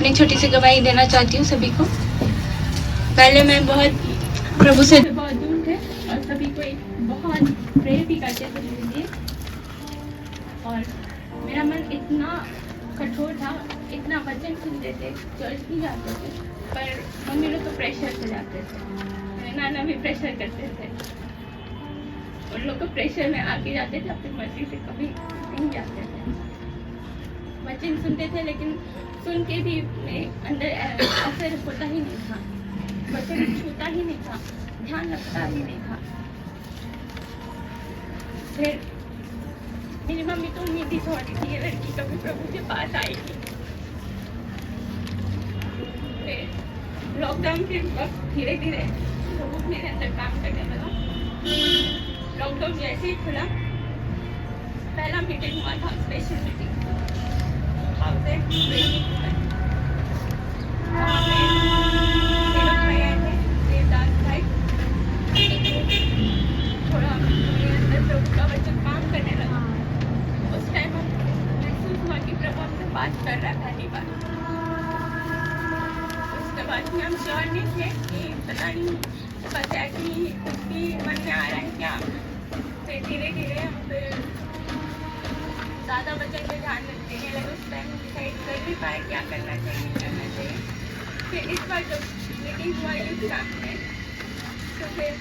अपनी छोटी सी गवाही देना चाहती हूँ सभी को। पहले मैं बहुत प्रभु से बहुत दूर थे और सभी को बहुत प्रेयर भी करते थे मेरे लिए, और मेरा मन इतना कठोर था, इतना वचन सुनते थे, चर्च भी जाते थे, पर मम्मी लोग तो प्रेशर से जाते थे, मेरे नाना भी प्रेशर करते थे, उन लोग को प्रेशर में आके जाते थे, अपनी मर्जी से कभी नहीं जाते थे। वचन सुनते थे लेकिन सुन के भी मेरे अंदर असर होता ही नहीं था, वचन छूता ही नहीं था, ध्यान लगता ही नहीं था। फिर मेरी मम्मी तो उम्मीद ही छोड़ी थी ये लड़की कभी प्रभु के पास आएगी। फिर लॉकडाउन के वक्त धीरे धीरे प्रभु मेरे अंदर काम करने लगा। लॉकडाउन जैसे ही खुला, पहला मीटिंग हुआ था, स्पेशल मीटिंग थोड़ा मेरे अंदर प्रभु का वचन काम करने लगा। उस टाइम हम महसूस हुआ कि प्रभु हमसे बात कर रहा है पहली बार। उसके बाद भी हम श्योर नहीं थे कि पता नहीं बस ऐसे ही उसकी मन में आ रहा है क्या। फिर धीरे धीरे हम फिर ज़्यादा वचन पे ध्यान देने लगे। उस टाइम डिसाइड कर नहीं पाए क्या करना चाहिए, नहीं करना चाहिए। फिर इस बार जब मीटिंग हुआ इस कैंप में, तो फिर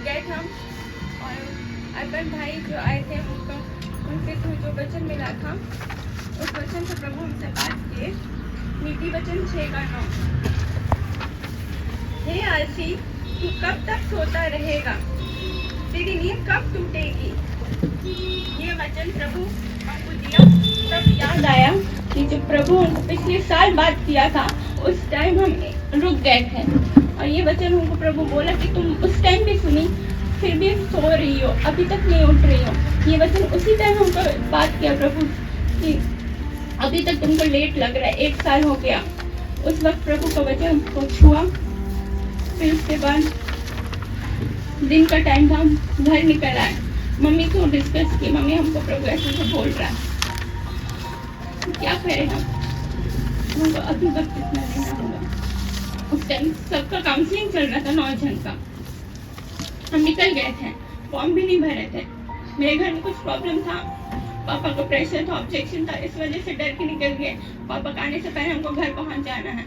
गए हम, और अर्बन भाई जो आए थे उनसे थ्रू जो वचन मिला था, उस वचन से प्रभु हमसे बात किए। नीति वचन 6:9, हे आलसी, तू कब तक सोता रहेगा, तेरी नींद कब टूटेगी। ये वचन प्रभु हमको दिया, तब याद आया कि जब प्रभु हमको पिछले साल बात किया था, उस टाइम हम रुक गए थे, और ये वचन हमको प्रभु बोला कि तुम उस टाइम भी सुनी, फिर भी सो रही हो, अभी तक नहीं उठ रही हो। ये वचन उसी टाइम हमको बात किया प्रभु कि अभी तक तुमको लेट लग रहा है, 1 साल हो गया। उस वक्त प्रभु का वचन हमको छुआ। फिर उसके बाद दिन का टाइम था, घर निकल आए, मम्मी को डिस्कस की, मम्मी हमको प्रभु ऐसे बोल रहा है, क्या करें हमको अभी वक्त इतना लेना होगा। उस टाइम सबका काउंसलिंग चल रहा था 9 जन का। हम निकल गए थे, फॉर्म भी नहीं भरे थे। मेरे घर में कुछ प्रॉब्लम था, पापा का प्रेशर था, ऑब्जेक्शन था, इस वजह से डर के निकल गए। पापा का आने से पहले हमको घर पहुंच जाना है।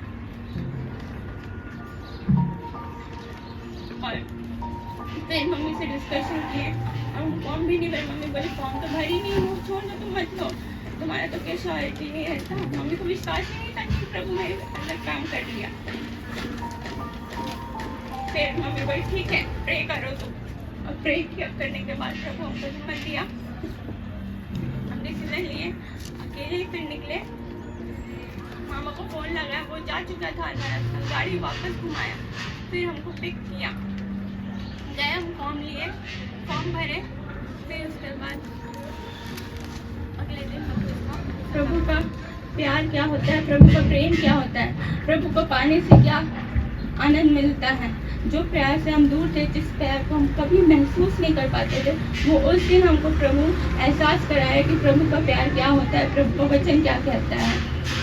और फिर मम्मी से डिस्कशन किए, हम फॉर्म भी नहीं भरे। मम्मी बोली फॉर्म तो भरी नहीं हो, छोड़ दो, तुम मत लो, तुम्हारा तो क्या श्योरिटी नहीं रहता। मम्मी को विश्वास ही नहीं था कि प्रभु मेरे अंदर काम कर लिया। फिर मम्मी बोली ठीक है, प्रे करो तुम। और प्रे किया, करने के बाद प्रभु हमको हिम्मत दिया, हमने डिसीजन लिए, अकेले फिर निकले। मामा को फोन लगा, वो जा चुका था दरअसल, गाड़ी वापस घुमाया, फिर हमको पिक किया, गए, हम फॉर्म लिए, फॉर्म भरे। फिर उसके बाद अगले दिन प्रभु का प्यार क्या होता है, प्रभु का प्रेम क्या होता है, प्रभु को पाने से क्या आनंद मिलता है। जो प्यार से हम दूर थे, जिस प्यार को हम कभी महसूस नहीं कर पाते थे, वो उस दिन हमको प्रभु एहसास कराया कि प्रभु का प्यार क्या होता है, प्रभु का वचन क्या कहता है।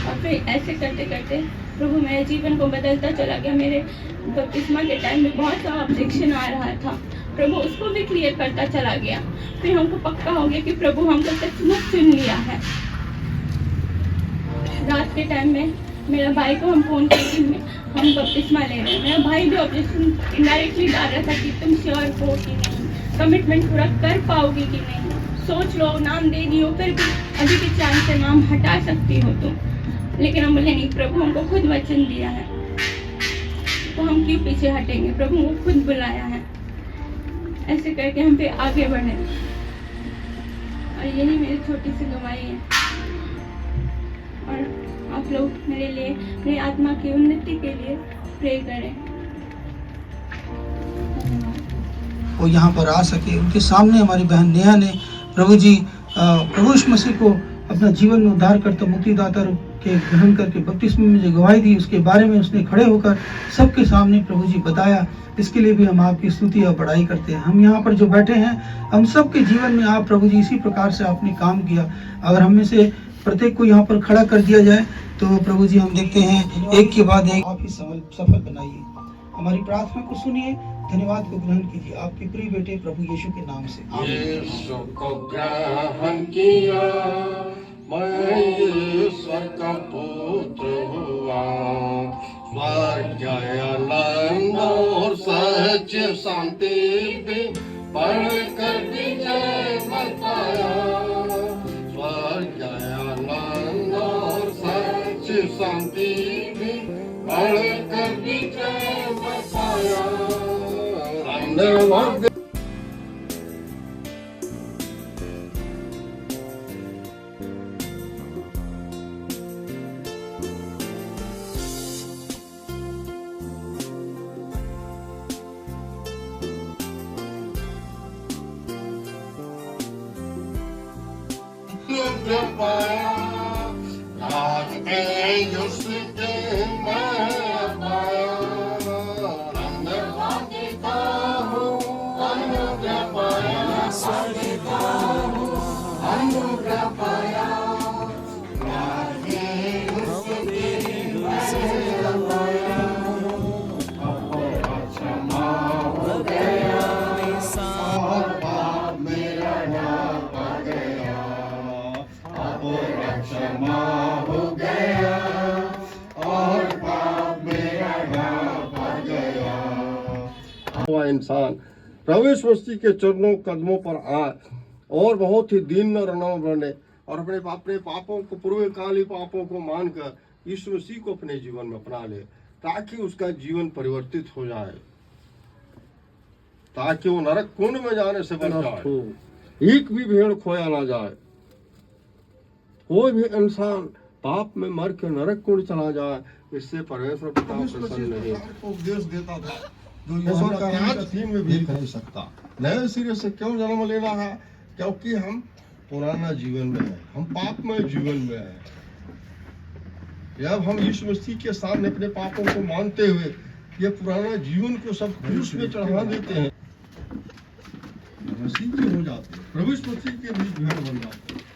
और फिर ऐसे करते करते प्रभु मेरे जीवन को बदलता चला गया। मेरे बपतिस्मा के टाइम में बहुत सा ऑब्जेक्शन आ रहा था, प्रभु उसको भी क्लियर करता चला गया। फिर हमको पक्का हो गया कि प्रभु हमको सचमुच चुन लिया है। रात के टाइम में मेरा भाई को हम फोन करके हम बपतिस्मा ले रहे हैं। मेरा भाई भी ऑब्जेक्शन इनडायरेक्टली डाल रहा था कि तुम श्योर हो कि नहीं, कमिटमेंट पूरा कर पाओगी कि नहीं, सोच लो, नाम दे दियो, फिर भी अभी के चांस से नाम हटा सकती हो तुम। लेकिन हम बोले नहीं, प्रभु हमको खुद वचन दिया है, तो हम क्यों पीछे हटेंगे, प्रभु को खुद बुलाया है। ऐसे करके हम पे आगे बढ़े, और यही मेरी छोटी सी गवाही है। और आप लोग मेरे लिए, मेरी आत्मा की उन्नति के लिए प्रे करें। वो यहाँ पर आ सके, उनके सामने हमारी बहन नेहा ने प्रभु यीशु मसीह को अपना जीवन में उद्धारकर्ता मुक्तिदाता के ग्रहण करके बपतिस्मे में जो गवाही दी, उसके बारे में उसने खड़े होकर सबके सामने प्रभु जी बताया। इसके लिए भी हम आपकी स्तुति और बड़ाई करते हैं। हम यहाँ पर जो बैठे हैं, हम सबके जीवन में आप प्रभु जी इसी प्रकार से आपने काम किया। अगर हम में से प्रत्येक को यहाँ पर खड़ा कर दिया जाए। तो प्रभु जी हम देखते हैं एक के बाद एक आप ही सफल बनाइए। हमारी प्रार्थना को सुनिए, धन्यवाद को ग्रहण कीजिए आपके प्रिय बेटे प्रभु यीशु के नाम से। यीशु को ग्रहण किया, मैं ईश्वर का पुत्र हुआ। स्वर्ग आनंद और सच शांति भी पढ़कर विजय बताया। स्वर्ग आनंद और सच शांति भी पढ़कर विजय बताया। धन्यवाद। पाया राज में उसके मैं पाया। धन्यवाद देता हूँ अनुग्रह पाया, अनुग्रह पाया। राज में उसके मैं पाया। क्षमा हो गया और पाप मेरा ढाप गया। क्षमा हो गया और पाप मेरा ढाप गया। हुआ इंसान प्रभु यीशु मसीह के चरणों कदमों पर आए और बहुत ही दीन और नम्र बने और अपने पापों को, पूर्व काली पापों को मानकर यीशु मसीह को अपने जीवन में अपना ले, ताकि उसका जीवन परिवर्तित हो जाए, ताकि वो नरक कुंड में जाने से बच जाए। एक भी भेड़ खोया ना जाए। कोई भी इंसान पाप में मर के नरक कुंड चला जाए, इससे परमेश्वर पिता प्रसन्न नहीं। उपदेश देता था जो में भी नहीं सकता। नए सिरे से क्यों जन्म लेना है? क्योंकि हम पुराना जीवन में है, हम पाप में जीवन में है। जब हम यीशु मसीह के सामने अपने पापों को मानते हुए ये पुराना जीवन को सब क्रूस में चढ़ा देते हैं, मसीह के हो जाते हैं, प्रभु यीशु मसीह के भी भेड़ बन जाते हैं।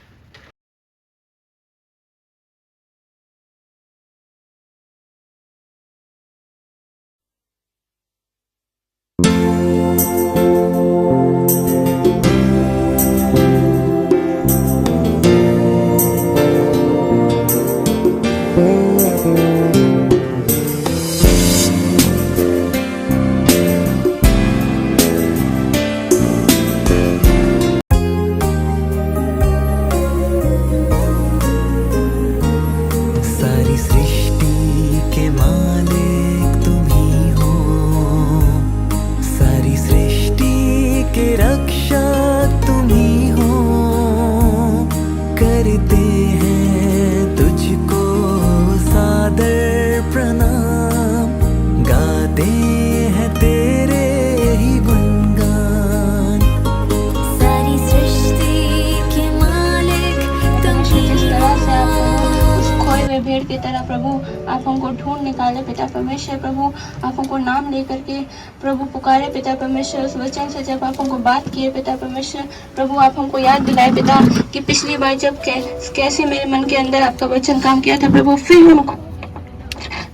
भेड़ की तरह प्रभु आप हमको ढूंढ निकाले पिता परमेश्वर। प्रभु आप हमको नाम लेकर के प्रभु पुकारे पिता परमेश्वर। उस वचन से जब आप हमको बात किए पिता परमेश्वर, प्रभु आप हमको याद दिलाए पिता कि पिछली बार जब कैसे मेरे मन के अंदर आपका वचन काम किया था प्रभु, फिर हमको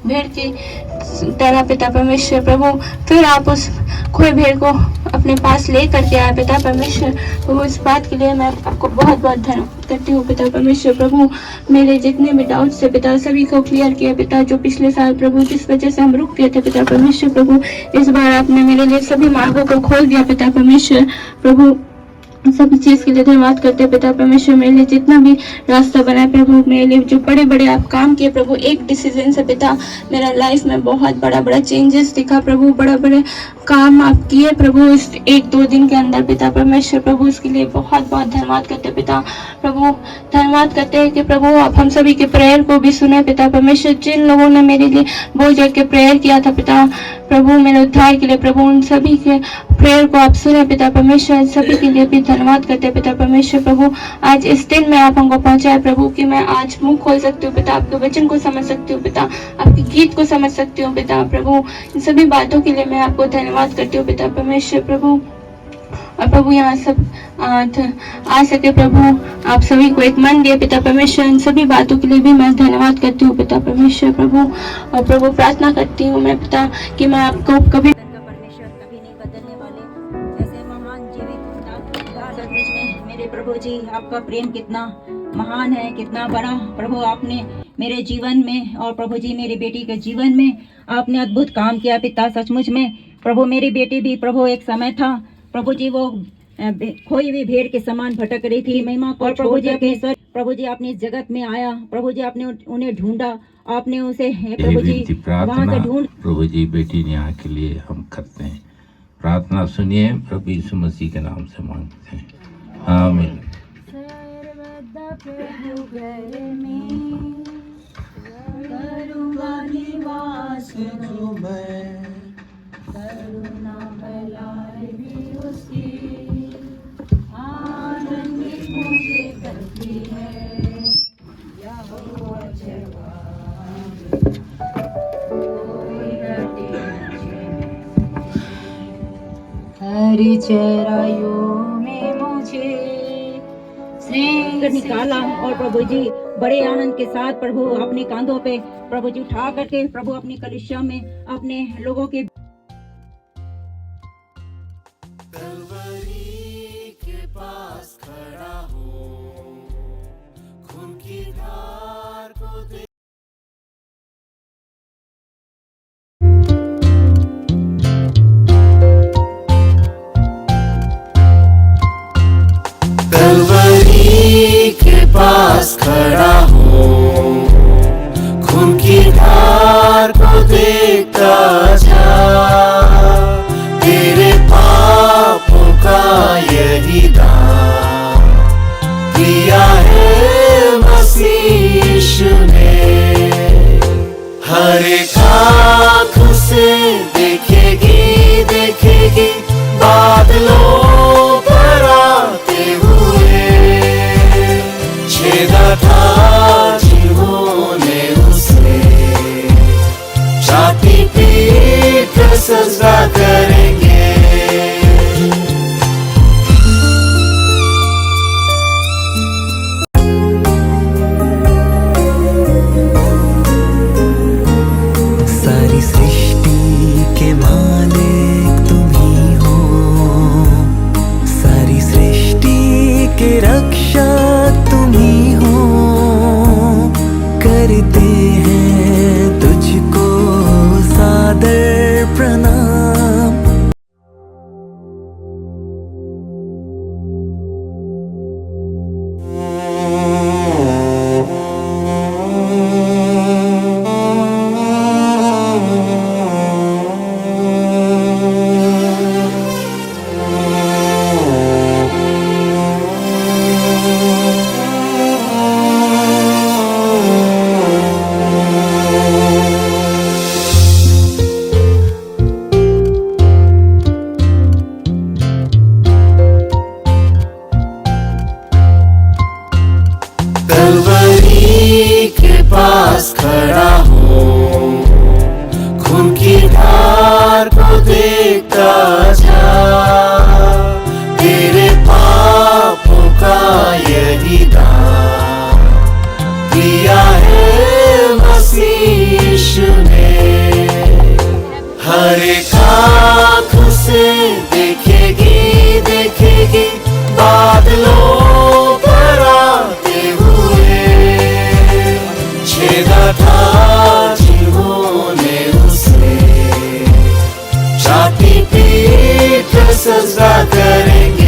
भेड़ की तरह पिता परमेश्वर प्रभु फिर आप उस खोए भेड़ को अपने पास ले करके आए पिता परमेश्वर। प्रभु इस बात के लिए मैं आपको बहुत बहुत धन्यवाद करती हूँ पिता परमेश्वर। प्रभु मेरे जितने भी डाउट्स थे पिता सभी को क्लियर किया पिता, जो पिछले साल प्रभु जिस वजह से हम रुक गए थे पिता परमेश्वर। प्रभु इस बार आपने मेरे लिए सभी मार्गों को खोल दिया पिता परमेश्वर। प्रभु सभी चीज के लिए धन्यवाद करते हैं पिता परमेश्वर। मेरे लिए जितना भी रास्ता बना है प्रभु, मेरे लिए जो बड़े बड़े आप काम किए प्रभु, एक डिसीजन से पिता मेरा लाइफ में बहुत बड़ा बड़ा चेंजेस दिखा प्रभु, बड़ा बड़े काम आप किए प्रभु इस 1-2 दिन के अंदर पिता परमेश्वर। प्रभु इसके लिए बहुत बहुत धन्यवाद करते हैं पिता। प्रभु धन्यवाद करते हैं कि प्रभु आप हम सभी के प्रेयर को भी सुने पिता परमेश्वर। जिन लोगों ने मेरे लिए बोल जोड़ के प्रेयर किया था पिता प्रभु मेरे उद्धार के लिए, प्रभु उन सभी के प्रेयर को आप सुने पिता परमेश्वर। सभी के लिए भी धन्यवाद करते हैं पिता परमेश्वर। प्रभु आज इस दिन में आप हमको पहुंचाए प्रभु कि मैं आज मुंह खोल सकती हूँ पिता, आपके वचन को समझ सकती हूँ पिता, आपके गीत को समझ सकती हूँ पिता। प्रभु इन सभी बातों के लिए मैं आपको धन्यवाद करती हूँ पिता परमेश्वर। प्रभु और प्रभु यहाँ सब आ सके। प्रभु आप सभी को एक मन दिए पिता परमेश्वर। इन सभी बातों के लिए भी मैं धन्यवाद करती हूँ पिता परमेश्वर प्रभु। और प्रभु प्रार्थना करती हूँ मैं पिता कि मैं आपको कभी परमेश्वर कभी नहीं बदलने वाले, ऐसे महान जीवित सचमुच में मेरे प्रभु जी आपका प्रेम कितना महान है, कितना बड़ा प्रभु आपने मेरे जीवन में और प्रभु जी मेरी बेटी के जीवन में आपने अद्भुत काम किया पिता। सचमुच में प्रभु मेरी बेटी भी प्रभु एक समय था प्रभु जी वो खोई हुई भेड़ के समान भटक रही थी महिमा को। और प्रभु जी अपने प्रभु जी आपने इस जगत में आया प्रभु जी, आपने उन्हें ढूंढा, आपने उसे प्रभु जी वहां से ढूंढ। प्रभु जी बेटी न्याय के लिए हम करते हैं प्रार्थना, सुनिए प्रभु यीशु मसीह के नाम से मांगते हैं, आमीन। करूँगा निवास जो मैं, करुणा भलाई भी उसकी, आनंदित मुझे करती है यहोवा जवान, कोई डरती हरी चराइयों में मुझे निकाला। और प्रभु जी बड़े आनंद के साथ प्रभु अपने कांधों पे प्रभु जी उठा करके प्रभु अपनी कलीसिया में अपने लोगों के कलवरी के पास खड़ा हो, खून की धार को दे। कलवरी के पास खड़ा हो, खून की धार को देखता जा, तेरे पापों का यही दाम दिया है मसीह यीशु ने। हर एक आँख उसे देखेगी देखेगी बादलों पर आते हुए, छेदा था जिन्होंने उसे, छाती पीट कर सजदा करेंगे। सारी सृष्टि के मालिक तुम ही हो, सारी सृष्टि के रक्षक तुम ही हो, करते हैं तुझको सादर प्रणाम। कलवरी के पास खड़ा हो, खून की धार को देखता जा, तेरे पापों का यही दाम दिया है मसीह यीशु ने। हर एक आँख उसे देखेगी देखेगी बादलों पर आते हुए, छेदा था जिन्होंने उसे, छाती पीट कर सजदा करेंगे।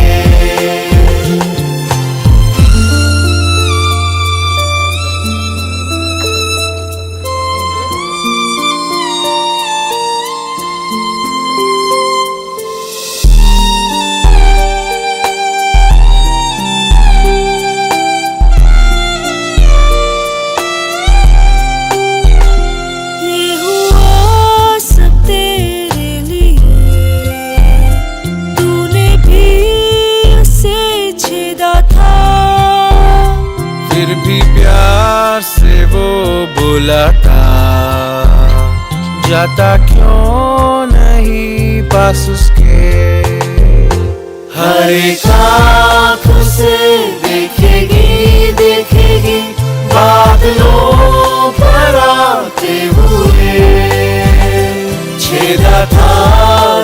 ये हुआ सब तेरे लिए, तूने भी उसे छेदा था, फिर भी प्यार से वो बुलाता, जाता क्यों नहीं पास उसके। हर एक आँख उसे देखेगी देखेगी बादलों पर आते हुए। छेदा था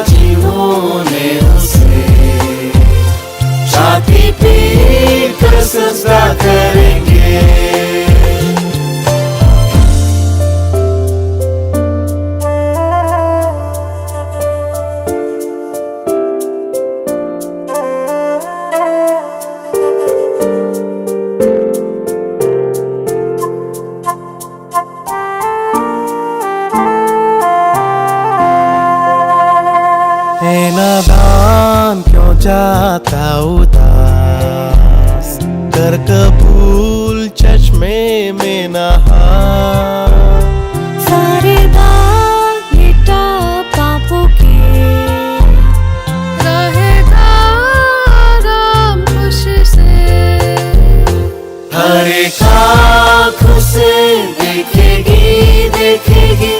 जिन्होंने उसे छाती पीट कर सजदा करेंगे। ए नादान क्यों जाता उदास, कर कबूल चश्मे में नहा। सारे दाग मिटा पापों के, रहेगा आराम खुशी से। हर एक आँख उसे देखेगी देखेगी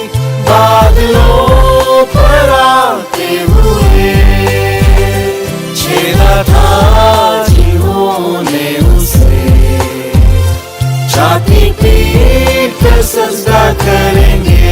बादलों पर आते हुए। छेदा था जिन्होंने उसे छाती पीट कर सजदा करेंगे।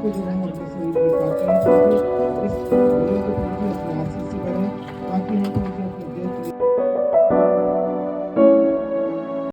को जो हम अपने शरीर में पाते हैं